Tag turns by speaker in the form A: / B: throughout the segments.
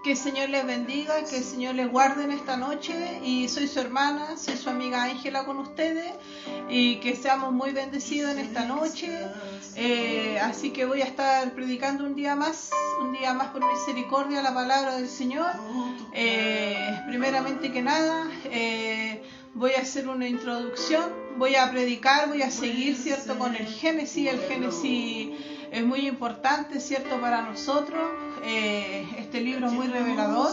A: Que el Señor les bendiga, que el Señor les guarde en esta noche. Y soy su hermana, soy su amiga Ángela con ustedes. Y que seamos muy bendecidos en esta noche. Así que voy a estar predicando un día más por misericordia la palabra del Señor. Primeramente que nada, voy a hacer una introducción. Voy a predicar, voy a seguir, ¿cierto?, con el Génesis. El Génesis es muy importante, ¿cierto?, para nosotros. Este libro es muy revelador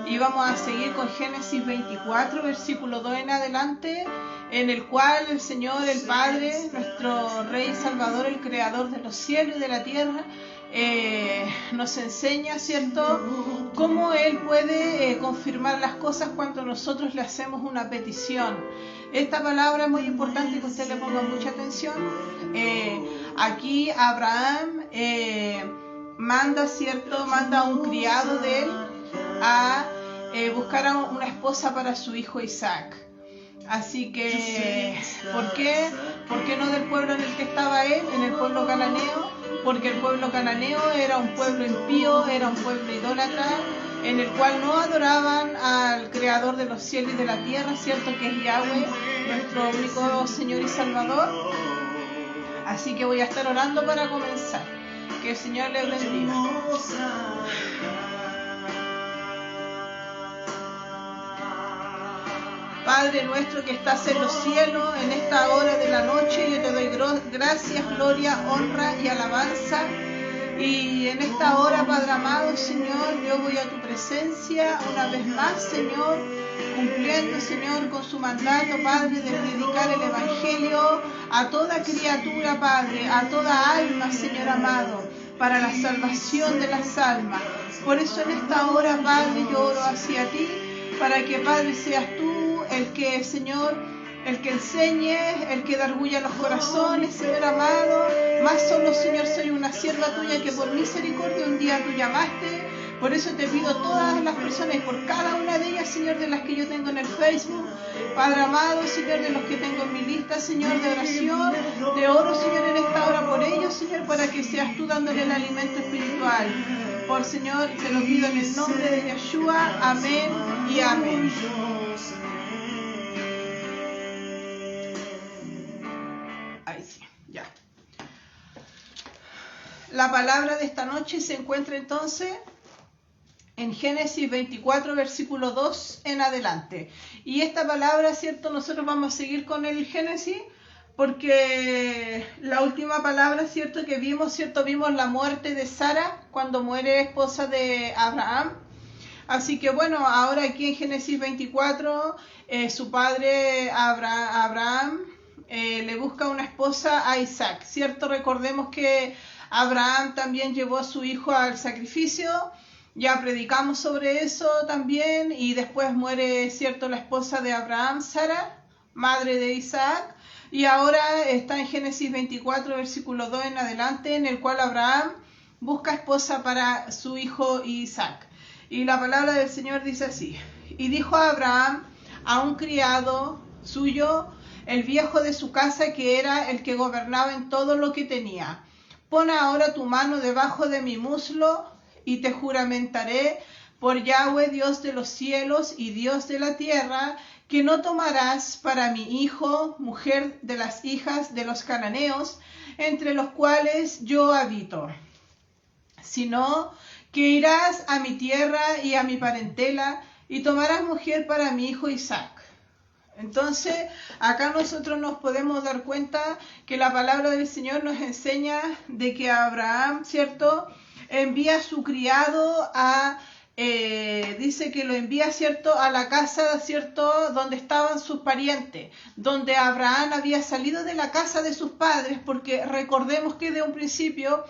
A: y vamos a seguir con Génesis 24, versículo 2 en adelante, en el cual el Señor, el Padre, nuestro Rey Salvador, el Creador de los cielos y de la tierra, nos enseña, ¿cierto?, cómo Él puede confirmar las cosas cuando nosotros le hacemos una petición. Esta palabra es muy importante que usted le ponga mucha atención. Aquí Abraham manda, ¿cierto?, manda a un criado de él a buscar a una esposa para su hijo Isaac. Así que, ¿por qué? ¿Por qué no del pueblo en el que estaba él, en el pueblo cananeo? Porque el pueblo cananeo era un pueblo impío, era un pueblo idólatra, en el cual no adoraban al Creador de los cielos y de la tierra, ¿cierto?, que es Yahweh, nuestro único Señor y Salvador. Así que voy a estar orando para comenzar. Que el Señor les bendiga. Padre nuestro que estás en los cielos, en esta hora de la noche, yo te doy gracias, gloria, honra y alabanza. Y en esta hora, Padre amado, Señor, yo voy a tu presencia una vez más, Señor, cumpliendo, Señor, con su mandato, Padre, de predicar el Evangelio a toda criatura, Padre, a toda alma, Señor amado, para la salvación de las almas. Por eso en esta hora, Padre, yo oro hacia ti, para que, Padre, seas tú el que, Señor, el que enseñe, el que darguya los corazones, Señor amado. Más solo, Señor, soy una sierva tuya que por misericordia un día tú llamaste. Por eso te pido a todas las personas y por cada una de ellas, Señor, de las que yo tengo en el Facebook, Padre amado, Señor, de los que tengo en mi lista, Señor, de oración, de oro, Señor, en esta hora por ellos, Señor, para que seas tú dándole el alimento espiritual. Por Señor, te lo pido en el nombre de Yeshua. Amén y amén. Ahí sí, ya. La palabra de esta noche se encuentra entonces en Génesis 24, versículo 2 en adelante. Y esta palabra, ¿cierto? Nosotros vamos a seguir con el Génesis porque la última palabra, ¿cierto?, que vimos, ¿cierto? Vimos la muerte de Sara cuando muere esposa de Abraham. Así que bueno, ahora aquí en Génesis 24, su padre Abraham le busca una esposa a Isaac, ¿cierto? Recordemos que Abraham también llevó a su hijo al sacrificio. Ya predicamos sobre eso también, y después muere, ¿cierto?, la esposa de Abraham, Sara, madre de Isaac, y ahora está en Génesis 24, versículo 2 en adelante, en el cual Abraham busca esposa para su hijo Isaac. Y la palabra del Señor dice así: y dijo Abraham a un criado suyo, el viejo de su casa, que era el que gobernaba en todo lo que tenía: pon ahora tu mano debajo de mi muslo, y te juramentaré por Yahweh, Dios de los cielos y Dios de la tierra, que no tomarás para mi hijo mujer de las hijas de los cananeos, entre los cuales yo habito, sino que irás a mi tierra y a mi parentela, y tomarás mujer para mi hijo Isaac. Entonces, acá nosotros nos podemos dar cuenta que la palabra del Señor nos enseña de que Abraham, ¿cierto?, envía a su criado dice que lo envía, ¿cierto?, a la casa, ¿cierto?, donde estaban sus parientes, donde Abraham había salido de la casa de sus padres, porque recordemos que de un principio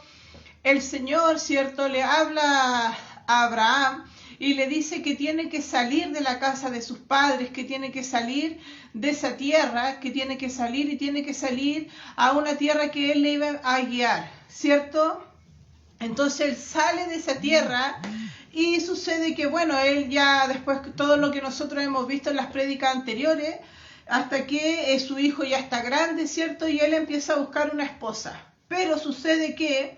A: el Señor, ¿cierto?, le habla a Abraham y le dice que tiene que salir de la casa de sus padres, que tiene que salir de esa tierra, que tiene que salir y tiene que salir a una tierra que él le iba a guiar, ¿cierto? Entonces él sale de esa tierra y sucede que, bueno, él ya después todo lo que nosotros hemos visto en las prédicas anteriores, hasta que su hijo ya está grande, ¿cierto? Y él empieza a buscar una esposa. Pero sucede que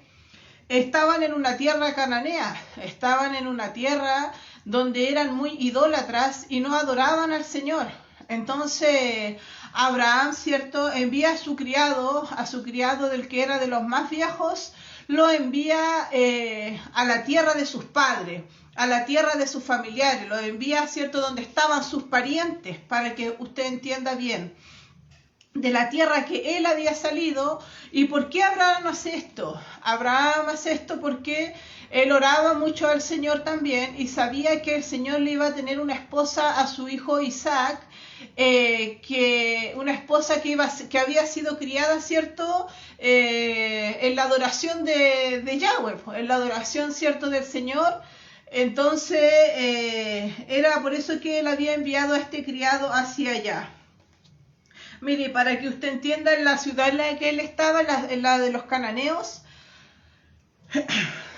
A: estaban en una tierra cananea, estaban en una tierra donde eran muy idólatras y no adoraban al Señor. Entonces Abraham, ¿cierto?, envía a su criado del que era de los más viejos, lo envía a la tierra de sus padres, a la tierra de sus familiares, lo envía, ¿cierto?, donde estaban sus parientes, para que usted entienda bien, de la tierra que él había salido. ¿Y por qué Abraham hace esto? Abraham hace esto porque él oraba mucho al Señor también y sabía que el Señor le iba a tener una esposa a su hijo Isaac, una esposa que había sido criada, ¿cierto?, en la adoración de Yahweh, en la adoración, ¿cierto?, del Señor. Entonces era por eso que él había enviado a este criado hacia allá. Mire, para que usted entienda, en la ciudad en la que él estaba, en la de los cananeos,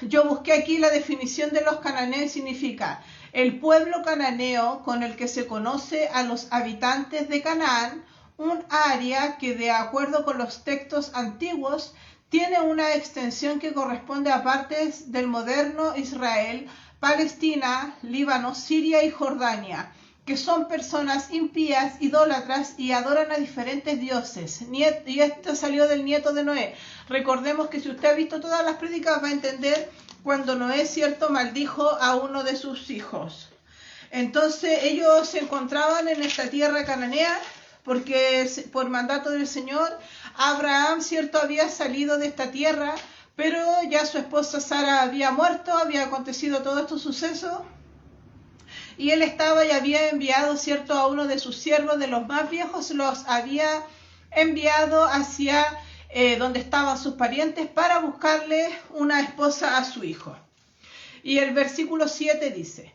A: yo busqué aquí la definición de los cananeos, significa el pueblo cananeo con el que se conoce a los habitantes de Canaán, un área que, de acuerdo con los textos antiguos, tiene una extensión que corresponde a partes del moderno Israel, Palestina, Líbano, Siria y Jordania, que son personas impías, idólatras y adoran a diferentes dioses. Y esto salió del nieto de Noé. Recordemos que si usted ha visto todas las prédicas va a entender cuando Noé, ¿cierto?, maldijo a uno de sus hijos. Entonces ellos se encontraban en esta tierra cananea porque por mandato del Señor, Abraham, ¿cierto?, había salido de esta tierra, pero ya su esposa Sara había muerto, había acontecido todo estos sucesos. Y él estaba y había enviado, ¿cierto?, a uno de sus siervos, de los más viejos, los había enviado hacia donde estaban sus parientes para buscarle una esposa a su hijo. Y el versículo 7 dice: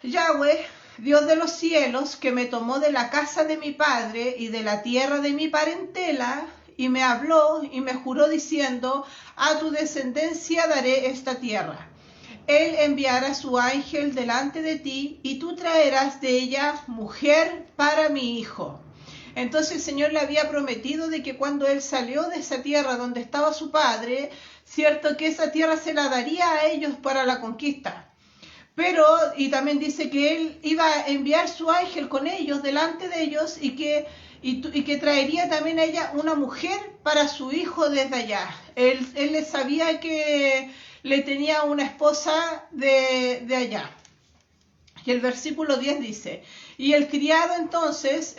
A: Yahweh, Dios de los cielos, que me tomó de la casa de mi padre y de la tierra de mi parentela, y me habló y me juró diciendo: a tu descendencia daré esta tierra. Él enviará su ángel delante de ti y tú traerás de ella mujer para mi hijo. Entonces el Señor le había prometido de que cuando él salió de esa tierra donde estaba su padre, cierto que esa tierra se la daría a ellos para la conquista. Pero, y también dice que él iba a enviar su ángel con ellos, delante de ellos, y que traería también a ella una mujer para su hijo desde allá. Él le sabía que le tenía una esposa de allá. Y el versículo 10 dice: y el criado entonces,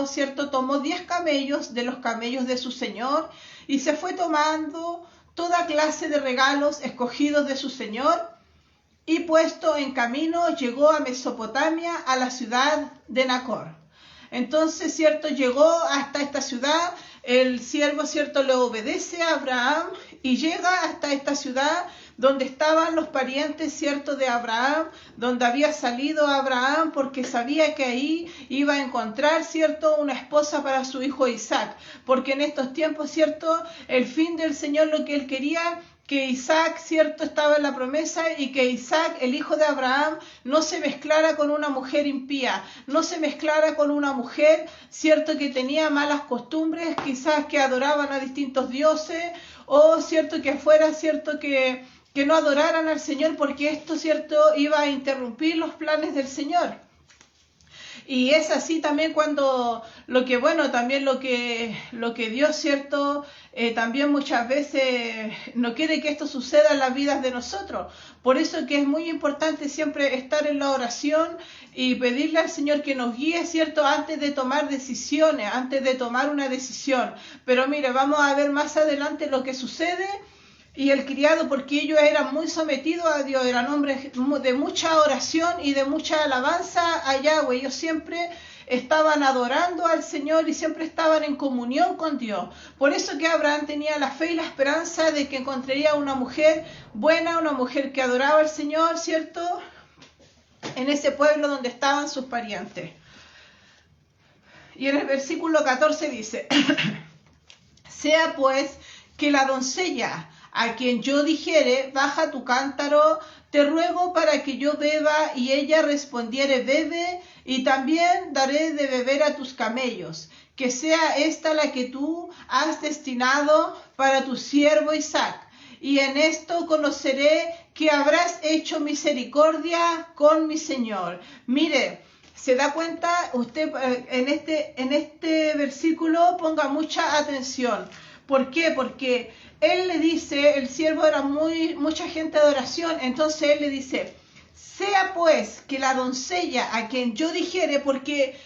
A: ¿cierto?, tomó 10 camellos de los camellos de su señor y se fue tomando toda clase de regalos escogidos de su señor, y puesto en camino llegó a Mesopotamia, a la ciudad de Nacor. Entonces, ¿cierto?, llegó hasta esta ciudad, el siervo, ¿cierto?, le obedece a Abraham y llega hasta esta ciudad donde estaban los parientes, ¿cierto?, de Abraham, donde había salido Abraham, porque sabía que ahí iba a encontrar, ¿cierto?, una esposa para su hijo Isaac, porque en estos tiempos, ¿cierto?, el fin del Señor, lo que él quería, que Isaac, ¿cierto?, estaba en la promesa, y que Isaac, el hijo de Abraham, no se mezclara con una mujer impía, no se mezclara con una mujer, ¿cierto?, que tenía malas costumbres, quizás que adoraban a distintos dioses, o, ¿cierto?, que fuera, ¿cierto?, que no adoraran al Señor, porque esto, ¿cierto?, iba a interrumpir los planes del Señor. Y es así también cuando lo que Dios, ¿cierto?, también muchas veces no quiere que esto suceda en las vidas de nosotros. Por eso que es muy importante siempre estar en la oración y pedirle al Señor que nos guíe, ¿cierto?, antes de tomar decisiones, antes de tomar una decisión. Pero mire, vamos a ver más adelante lo que sucede. Y el criado, porque ellos eran muy sometidos a Dios, eran hombres de mucha oración y de mucha alabanza a Yahweh. Ellos siempre estaban adorando al Señor y siempre estaban en comunión con Dios. Por eso que Abraham tenía la fe y la esperanza de que encontraría una mujer buena, una mujer que adoraba al Señor, ¿cierto?, en ese pueblo donde estaban sus parientes. Y en el versículo 14 dice: sea pues que la doncella a quien yo dijere, baja tu cántaro, te ruego para que yo beba, y ella respondiere, bebe, y también daré de beber a tus camellos, que sea esta la que tú has destinado para tu siervo Isaac. y en esto conoceré que habrás hecho misericordia con mi Señor. Mire, se da cuenta usted en este versículo, ponga mucha atención. ¿Por qué? Porque él le dice, el siervo era mucha gente de oración, entonces él le dice, sea pues que la doncella a quien yo dijere, porque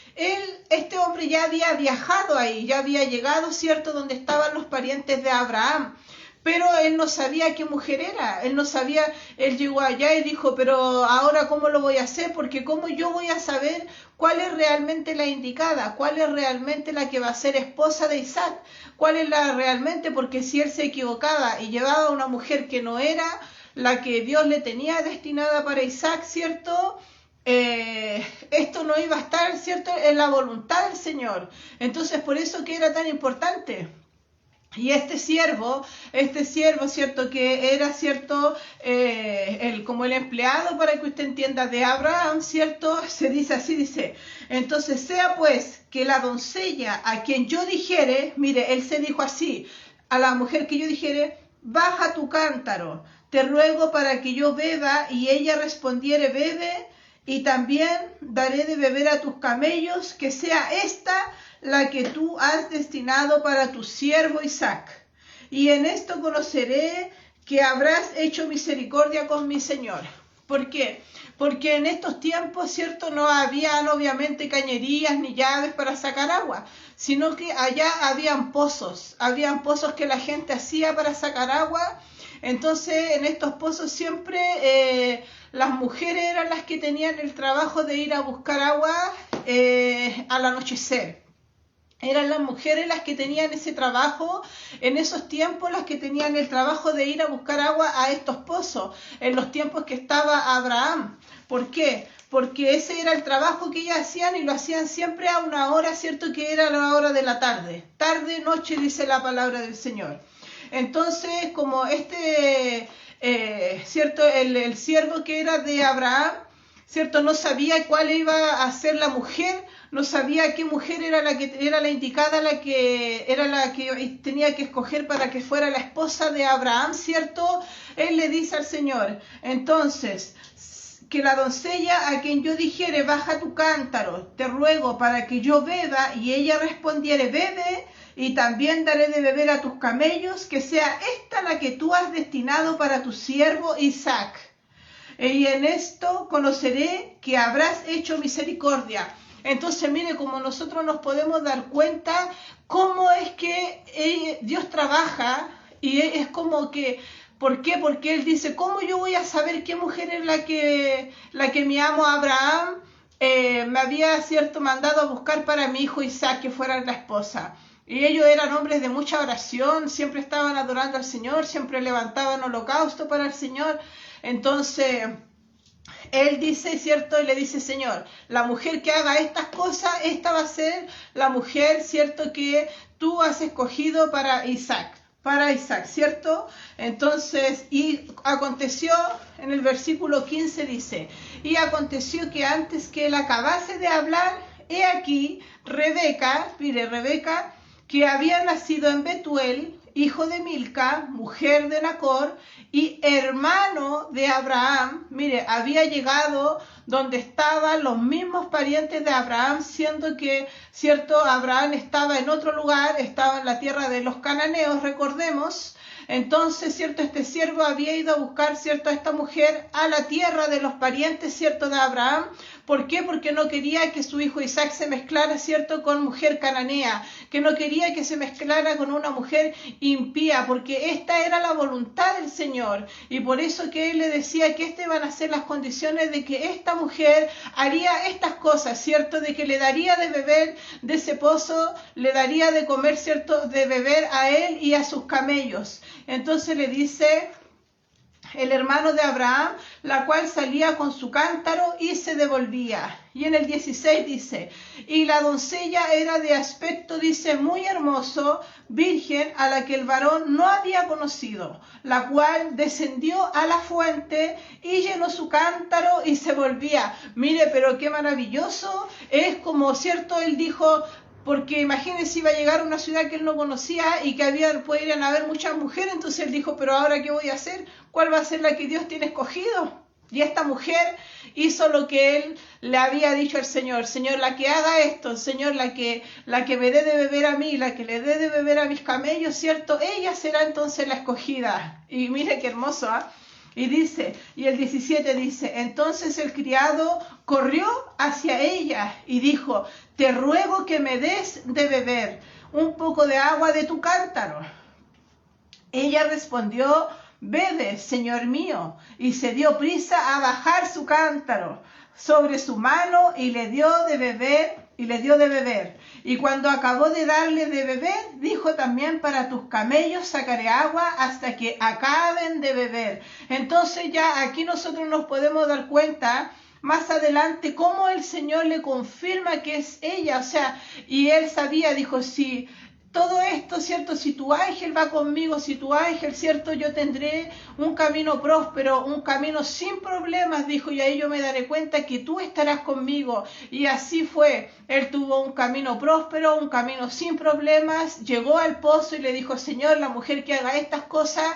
A: este hombre ya había viajado ahí, ya había llegado, ¿cierto?, donde estaban los parientes de Abraham, pero él no sabía qué mujer era, él no sabía, él llegó allá y dijo, pero ahora ¿cómo lo voy a hacer? Porque ¿cómo yo voy a saber cuál es realmente la indicada? ¿Cuál es realmente la que va a ser esposa de Isaac? ¿Cuál es la realmente? Porque si él se equivocaba y llevaba a una mujer que no era la que Dios le tenía destinada para Isaac, ¿cierto?, esto no iba a estar, ¿cierto?, en la voluntad del Señor. Entonces, por eso que era tan importante. Y este siervo, ¿cierto?, que era, ¿cierto?, como el empleado, para que usted entienda, de Abraham, ¿cierto?, se dice así, dice, entonces sea pues que la doncella a quien yo dijere, mire, él se dijo así, a la mujer que yo dijere, baja tu cántaro, te ruego para que yo beba, y ella respondiere, bebe, y también daré de beber a tus camellos, que sea esta la que tú has destinado para tu siervo Isaac. Y en esto conoceré que habrás hecho misericordia con mi Señor. ¿Por qué? Porque en estos tiempos, ¿cierto?, no habían obviamente cañerías ni llaves para sacar agua, sino que allá habían pozos que la gente hacía para sacar agua. Entonces, en estos pozos siempre las mujeres eran las que tenían el trabajo de ir a buscar agua al anochecer. Eran las mujeres las que tenían ese trabajo, en esos tiempos las que tenían el trabajo de ir a buscar agua a estos pozos, en los tiempos que estaba Abraham. ¿Por qué? Porque ese era el trabajo que ellas hacían y lo hacían siempre a una hora, ¿cierto?, que era la hora de la tarde. Tarde, noche, dice la palabra del Señor. Entonces, como ¿cierto?, el siervo que era de Abraham, ¿cierto?, no sabía cuál iba a ser la mujer, no sabía qué mujer era la que era la indicada, la que tenía que escoger para que fuera la esposa de Abraham, ¿cierto? Él le dice al Señor, entonces, que la doncella a quien yo dijere, baja tu cántaro, te ruego para que yo beba, y ella respondiere, bebe, y también daré de beber a tus camellos, que sea esta la que tú has destinado para tu siervo Isaac. Y en esto conoceré que habrás hecho misericordia. Entonces, mire, como nosotros nos podemos dar cuenta cómo es que Dios trabaja, y es como que, ¿por qué? Porque Él dice, ¿cómo yo voy a saber qué mujer es la que mi amo Abraham me había, ¿cierto?, mandado a buscar para mi hijo Isaac, que fuera la esposa? Y ellos eran hombres de mucha oración, siempre estaban adorando al Señor, siempre levantaban holocausto para el Señor. Entonces, él dice, ¿cierto?, y le dice, Señor, la mujer que haga estas cosas, esta va a ser la mujer, ¿cierto?, que tú has escogido para Isaac, ¿cierto? Entonces, y aconteció, en el versículo 15 dice, y aconteció que antes que él acabase de hablar, he aquí, Rebeca, que había nacido en Betuel, hijo de Milca, mujer de Nacor, y hermano de Abraham, mire, había llegado donde estaban los mismos parientes de Abraham, siendo que, ¿cierto?, Abraham estaba en otro lugar, estaba en la tierra de los cananeos, recordemos. Entonces, ¿cierto?, este siervo había ido a buscar, ¿cierto?, a esta mujer a la tierra de los parientes, ¿cierto?, de Abraham. ¿Por qué? Porque no quería que su hijo Isaac se mezclara, ¿cierto?, con mujer cananea, que no quería que se mezclara con una mujer impía, porque esta era la voluntad del Señor. Y por eso que él le decía que estas iban a ser las condiciones de que esta mujer haría estas cosas, ¿cierto?, de que le daría de beber de ese pozo, le daría de comer, ¿cierto?, de beber a él y a sus camellos. Entonces le dice el hermano de Abraham, la cual salía con su cántaro y se devolvía. Y en el 16 dice, y la doncella era de aspecto, dice, muy hermoso, virgen, a la que el varón no había conocido, la cual descendió a la fuente y llenó su cántaro y se volvía. Mire, pero qué maravilloso, es como, cierto, él dijo, porque imagínense, iba a llegar a una ciudad que él no conocía y que podrían haber muchas mujeres. Entonces él dijo, pero ahora ¿qué voy a hacer? ¿Cuál va a ser la que Dios tiene escogido? Y esta mujer hizo lo que él le había dicho al Señor. Señor, la que haga esto, Señor, la que me dé de beber a mí, la que le dé de beber a mis camellos, ¿cierto? Ella será entonces la escogida. Y mire qué hermoso, ¿ah? Y dice, y el 17 dice, entonces el criado corrió hacia ella y dijo, te ruego que me des de beber un poco de agua de tu cántaro. Ella respondió, bebe, señor mío, y se dio prisa a bajar su cántaro sobre su mano y le dio de beber. Y cuando acabó de darle de beber, dijo también, para tus camellos sacaré agua hasta que acaben de beber. Entonces ya aquí nosotros nos podemos dar cuenta más adelante cómo el Señor le confirma que es ella, o sea, y él sabía, dijo, sí, todo esto, ¿cierto? Si tu ángel va conmigo, si tu ángel, ¿cierto? Yo tendré un camino próspero, un camino sin problemas, dijo, y ahí yo me daré cuenta que tú estarás conmigo. Y así fue. Él tuvo un camino próspero, un camino sin problemas, llegó al pozo y le dijo, Señor, la mujer que haga estas cosas,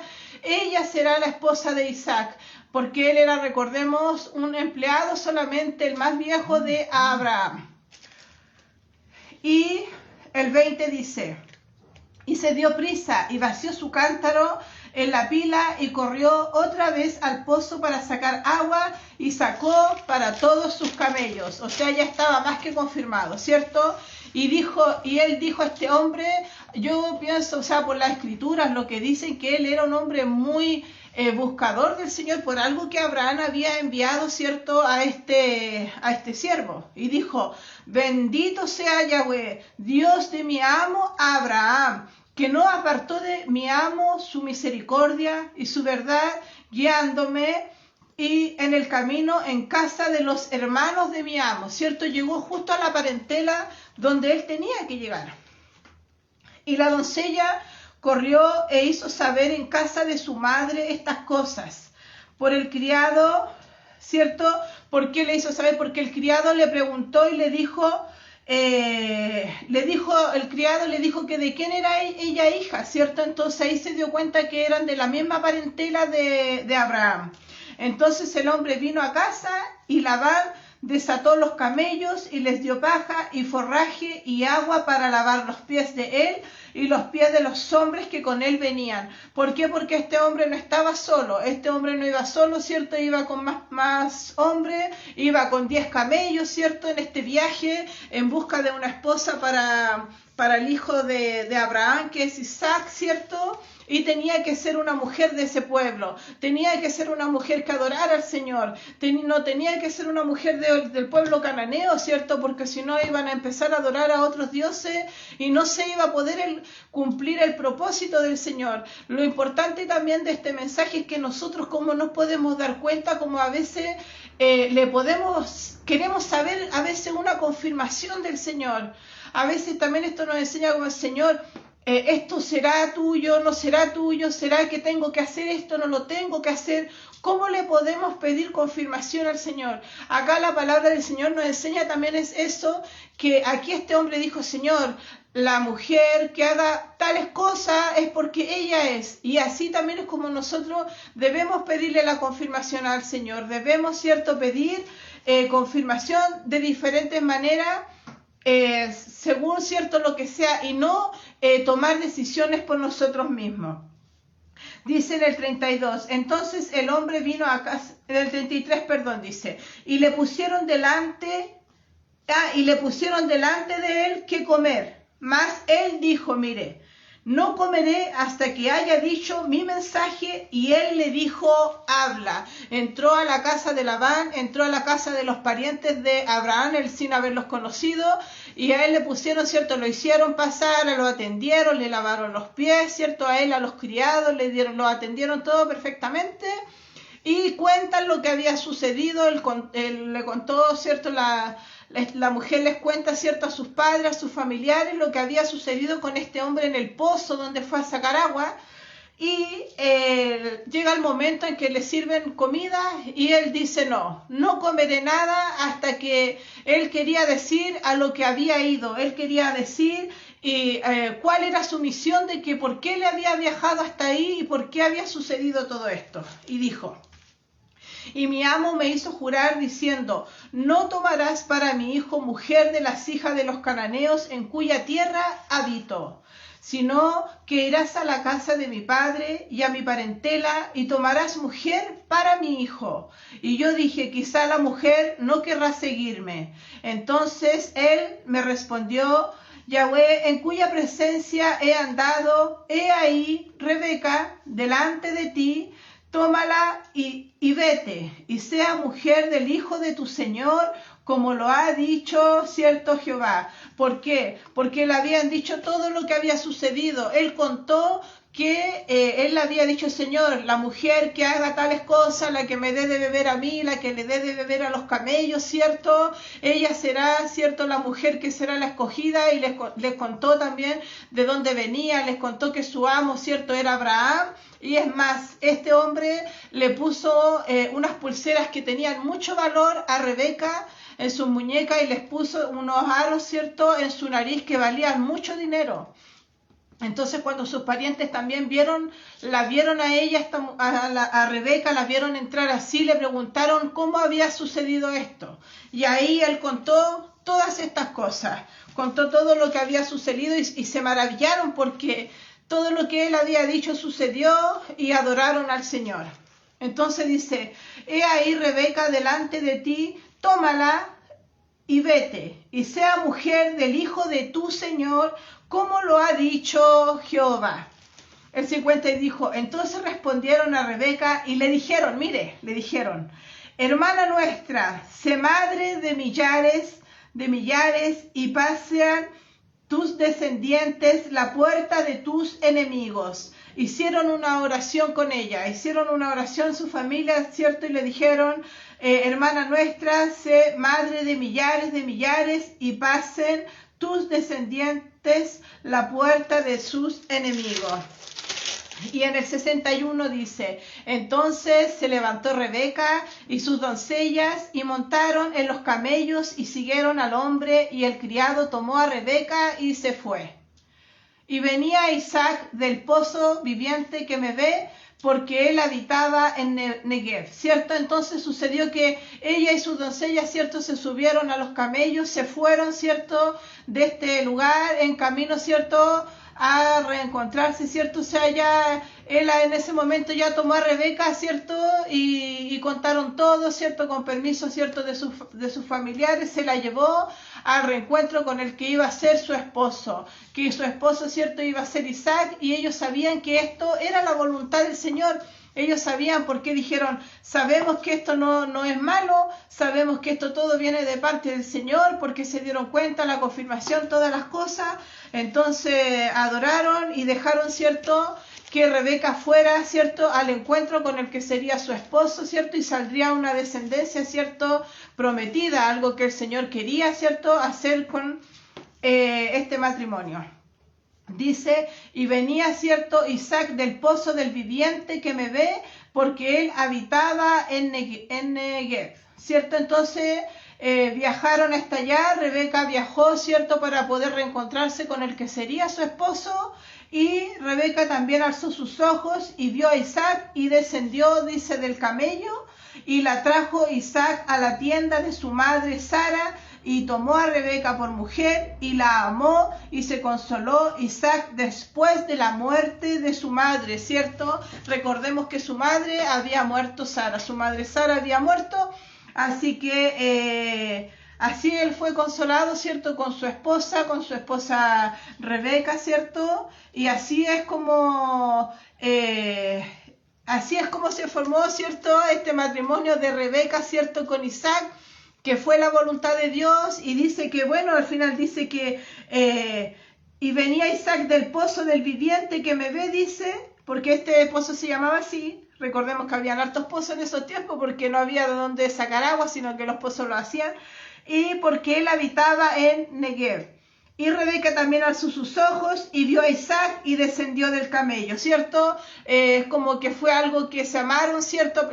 A: ella será la esposa de Isaac. Porque él era, recordemos, un empleado, solamente el más viejo de Abraham. Y el 20 dice, y se dio prisa y vació su cántaro en la pila y corrió otra vez al pozo para sacar agua y sacó para todos sus camellos. O sea, ya estaba más que confirmado, ¿cierto? Y él dijo a este hombre, yo pienso, o sea, por las escrituras, lo que dicen, que él era un hombre muy buscador del Señor, por algo que Abraham había enviado, ¿cierto?, a este siervo. Y dijo, bendito sea Yahweh, Dios de mi amo Abraham, que no apartó de mi amo su misericordia y su verdad, guiándome y en el camino en casa de los hermanos de mi amo, ¿cierto? Llegó justo a la parentela donde él tenía que llegar. Y la doncella corrió e hizo saber en casa de su madre estas cosas. Por el criado, ¿cierto? ¿Por qué le hizo saber? Porque el criado le preguntó y el criado le dijo que de quién era ella hija, ¿cierto? Entonces ahí se dio cuenta que eran de la misma parentela de Abraham. Entonces el hombre vino a casa y Labán desató los camellos y les dio paja y forraje y agua para lavar los pies de él y los pies de los hombres que con él venían. ¿Por qué? Porque este hombre no estaba solo, este hombre no iba solo, ¿cierto? Iba con más hombres, iba con 10 camellos, ¿cierto? En este viaje en busca de una esposa para el hijo de Abraham, que es Isaac, ¿cierto? Y tenía que ser una mujer de ese pueblo, tenía que ser una mujer que adorara al Señor, no tenía que ser una mujer del pueblo cananeo, ¿cierto? Porque si no iban a empezar a adorar a otros dioses y no se iba a poder cumplir el propósito del Señor. Lo importante también de este mensaje es que nosotros, como nos podemos dar cuenta, como a veces queremos saber a veces una confirmación del Señor. A veces también esto nos enseña como el Señor, esto será tuyo, no será tuyo, será que tengo que hacer esto, no lo tengo que hacer. ¿Cómo le podemos pedir confirmación al Señor? Acá la palabra del Señor nos enseña también es eso, que aquí este hombre dijo, Señor, la mujer que haga tales cosas es porque ella es. Y así también es como nosotros debemos pedirle la confirmación al Señor. Debemos, ¿cierto?, pedir confirmación de diferentes maneras, según, ¿cierto?, lo que sea, y no tomar decisiones por nosotros mismos. Dice en el 32, entonces el hombre vino a casa, en el 33, perdón, dice, y le pusieron delante de él qué comer. Mas él dijo, mire, no comeré hasta que haya dicho mi mensaje. Y él le dijo, habla. Entró a la casa de Labán, entró a la casa de los parientes de Abraham, él sin haberlos conocido, y a él le pusieron, ¿cierto? Lo hicieron pasar, lo atendieron, le lavaron los pies, ¿cierto? A él, a los criados, lo atendieron todo perfectamente. Y cuentan lo que había sucedido, él le contó, ¿cierto? La mujer les cuenta, ¿cierto?, a sus padres, a sus familiares, lo que había sucedido con este hombre en el pozo donde fue a sacar agua. Y llega el momento en que le sirven comida y él dice no comeré nada, hasta que él quería decir a lo que había ido, él quería decir cuál era su misión, de que por qué le había viajado hasta ahí y por qué había sucedido todo esto. Y dijo: y mi amo me hizo jurar diciendo: no tomarás para mi hijo mujer de las hijas de los cananeos en cuya tierra habito, sino que irás a la casa de mi padre y a mi parentela y tomarás mujer para mi hijo. Y yo dije: quizá la mujer no querrá seguirme. Entonces él me respondió: Yahweh, en cuya presencia he andado, he ahí Rebeca delante de ti, tómala y vete, y sea mujer del hijo de tu señor, como lo ha dicho, cierto Jehová. ¿Por qué? Porque le habían dicho todo lo que había sucedido. Él contó que él le había dicho: Señor, la mujer que haga tales cosas, la que me dé de beber a mí, la que le dé de beber a los camellos, ¿cierto? Ella será, ¿cierto?, la mujer que será la escogida. Y les contó también de dónde venía, les contó que su amo, ¿cierto?, era Abraham. Y es más, este hombre le puso unas pulseras que tenían mucho valor a Rebeca en sus muñecas, y les puso unos aros, ¿cierto?, en su nariz que valían mucho dinero. Entonces, cuando sus parientes también la vieron a ella, a Rebeca, la vieron entrar así, le preguntaron cómo había sucedido esto. Y ahí él contó todas estas cosas, contó todo lo que había sucedido, y se maravillaron porque todo lo que él había dicho sucedió, y adoraron al Señor. Entonces dice: he ahí Rebeca delante de ti, tómala y vete, y sea mujer del hijo de tu Señor, como lo ha dicho Jehová. El 50 dijo: entonces respondieron a Rebeca y le dijeron: hermana nuestra, sé madre de millares, y pasean tus descendientes la puerta de tus enemigos. Hicieron una oración con ella, hicieron una oración su familia, ¿cierto? Y le dijeron: hermana nuestra, sé madre de millares, y pasen tus descendientes la puerta de sus enemigos. Y en el 61 dice: entonces se levantó Rebeca y sus doncellas y montaron en los camellos y siguieron al hombre, y el criado tomó a Rebeca y se fue. Y venía Isaac del pozo viviente que me ve, porque él habitaba en Negev, ¿cierto? Entonces sucedió que ella y sus doncellas, ¿cierto?, se subieron a los camellos, se fueron, ¿cierto?, de este lugar en camino, ¿cierto?, a reencontrarse, ¿cierto? O sea, ya él en ese momento ya tomó a Rebeca, ¿cierto? Y contaron todo, ¿cierto? Con permiso, ¿cierto?, de sus familiares. Se la llevó al reencuentro con el que iba a ser su esposo, que su esposo, ¿cierto?, iba a ser Isaac, y ellos sabían que esto era la voluntad del Señor. Ellos sabían, porque dijeron: sabemos que esto no es malo, sabemos que esto todo viene de parte del Señor, porque se dieron cuenta, la confirmación, todas las cosas. Entonces adoraron y dejaron, ¿cierto?, que Rebeca fuera, ¿cierto?, al encuentro con el que sería su esposo, ¿cierto?, y saldría una descendencia, ¿cierto?, prometida, algo que el Señor quería, ¿cierto?, hacer con este matrimonio. Dice: y venía, ¿cierto?, Isaac del pozo del viviente que me ve, porque él habitaba en Negev, ¿cierto? Entonces viajaron hasta allá. Rebeca viajó, ¿cierto?, para poder reencontrarse con el que sería su esposo. Y Rebeca también alzó sus ojos y vio a Isaac, y descendió, dice, del camello, y la trajo Isaac a la tienda de su madre Sara, y tomó a Rebeca por mujer, y la amó, y se consoló Isaac después de la muerte de su madre, ¿cierto? Recordemos que su madre había muerto, su madre Sara había muerto, así que así él fue consolado, ¿cierto?, con su esposa Rebeca, ¿cierto? Y así es como se formó, ¿cierto?, este matrimonio de Rebeca, ¿cierto?, con Isaac, que fue la voluntad de Dios. Y dice que, bueno, al final dice que y venía Isaac del pozo del viviente que me ve, dice, porque este pozo se llamaba así. Recordemos que habían hartos pozos en esos tiempos, porque no había de dónde sacar agua, sino que los pozos lo hacían. Y porque él habitaba en Negev. Y Rebeca también alzó sus ojos y vio a Isaac y descendió del camello, ¿cierto? Como que fue algo que se amaron, ¿cierto?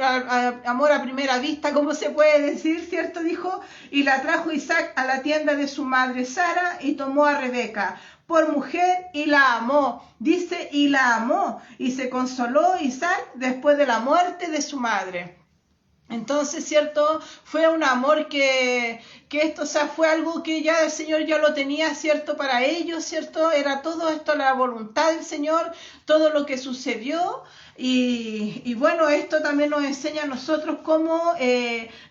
A: Amor a primera vista, como se puede decir, ¿cierto? Dijo, y la trajo Isaac a la tienda de su madre Sara y tomó a Rebeca por mujer y la amó. Dice, y la amó. Y se consoló Isaac después de la muerte de su madre. Entonces, ¿cierto? Fue un amor que esto, o sea, fue algo que ya el Señor ya lo tenía, ¿cierto? Para ellos, ¿cierto? Era todo esto la voluntad del Señor, todo lo que sucedió. Y bueno, esto también nos enseña a nosotros cómo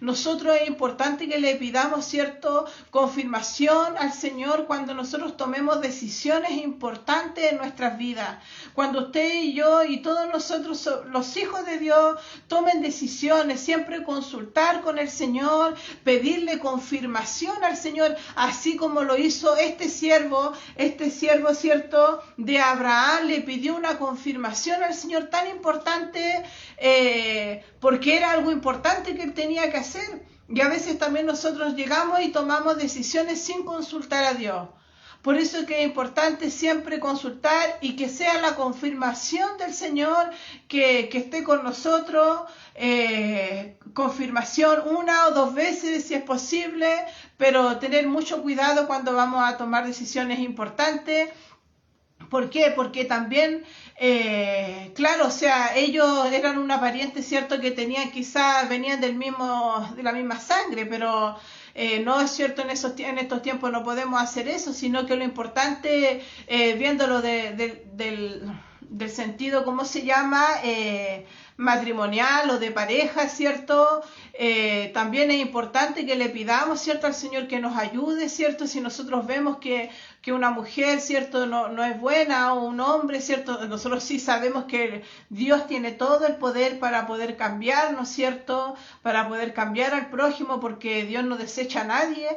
A: nosotros es importante que le pidamos, ¿cierto?, confirmación al Señor cuando nosotros tomemos decisiones importantes en nuestras vidas. Cuando usted y yo y todos nosotros, los hijos de Dios, tomen decisiones, siempre consultar con el Señor, pedirle confirmación al Señor, así como lo hizo este siervo, ¿cierto?, de Abraham, le pidió una confirmación al Señor tan importante, porque era algo importante que él tenía que hacer. Y a veces también nosotros llegamos y tomamos decisiones sin consultar a Dios. Por eso es que es importante siempre consultar y que sea la confirmación del Señor que esté con nosotros, confirmación 1 o 2 veces si es posible, pero tener mucho cuidado cuando vamos a tomar decisiones importantes. ¿Por qué? Porque también, claro, o sea, ellos eran una pariente, ¿cierto?, que tenían, quizás venían de la misma sangre, pero no es cierto, en estos tiempos no podemos hacer eso, sino que lo importante, viéndolo del sentido, ¿cómo se llama?, matrimonial o de pareja, ¿cierto? También es importante que le pidamos, ¿cierto?, al Señor que nos ayude, ¿cierto? Si nosotros vemos que una mujer, ¿cierto?, no es buena, o un hombre, ¿cierto?, nosotros sí sabemos que Dios tiene todo el poder para poder cambiar, ¿no es cierto?, para poder cambiar al prójimo, porque Dios no desecha a nadie.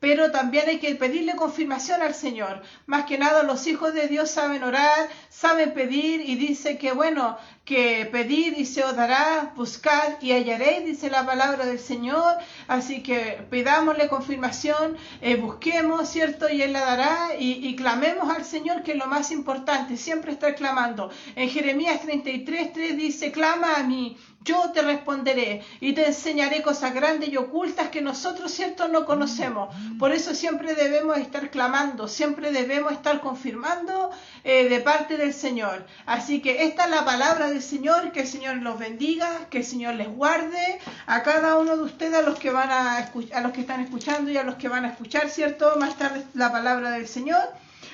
A: Pero también hay que pedirle confirmación al Señor. Más que nada los hijos de Dios saben orar, saben pedir, y dice que bueno, que pedid y se os dará, buscad y hallaréis, dice la palabra del Señor. Así que pidámosle confirmación, busquemos, ¿cierto?, y Él la dará, y clamemos al Señor, que es lo más importante, siempre estar clamando. En Jeremías 33:3 dice, clama a mí, yo te responderé y te enseñaré cosas grandes y ocultas que nosotros, ¿cierto?, no conocemos. Por eso siempre debemos estar clamando, siempre debemos estar confirmando de parte del Señor. Así que esta es la palabra del Señor, que el Señor los bendiga, que el Señor les guarde a cada uno de ustedes, a los que están escuchando y a los que van a escuchar, ¿cierto?, más tarde la palabra del Señor.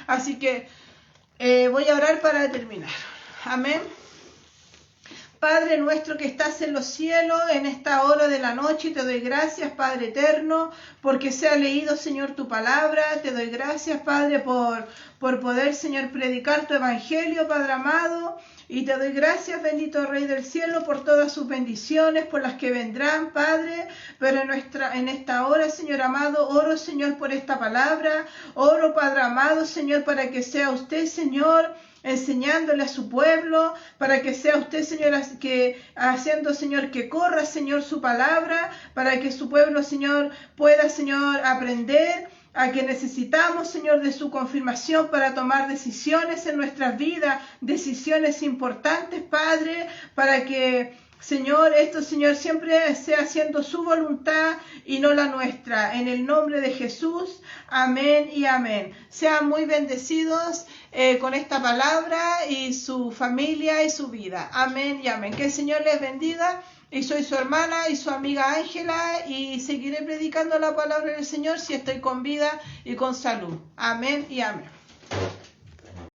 A: Así que voy a orar para terminar. Amén. Padre nuestro que estás en los cielos, en esta hora de la noche, te doy gracias, Padre eterno, porque se ha leído, Señor, tu palabra. Te doy gracias, Padre, por poder, Señor, predicar tu evangelio, Padre amado. Y te doy gracias, bendito Rey del cielo, por todas sus bendiciones, por las que vendrán, Padre. Pero en esta hora, Señor amado, oro, Señor, por esta palabra. Oro, Padre amado, Señor, para que sea usted, Señor, enseñándole a su pueblo, para que sea usted, Señor, haciendo, Señor, que corra, Señor, su palabra, para que su pueblo, Señor, pueda, Señor, aprender a que necesitamos, Señor, de su confirmación para tomar decisiones en nuestras vidas, decisiones importantes, Padre, para que, Señor, esto, Señor, siempre sea haciendo su voluntad y no la nuestra. En el nombre de Jesús, amén y amén. Sean muy bendecidos con esta palabra y su familia y su vida. Amén y amén. Que el Señor les bendiga. Y soy su hermana y su amiga Ángela, y seguiré predicando la palabra del Señor si estoy con vida y con salud. Amén y amén.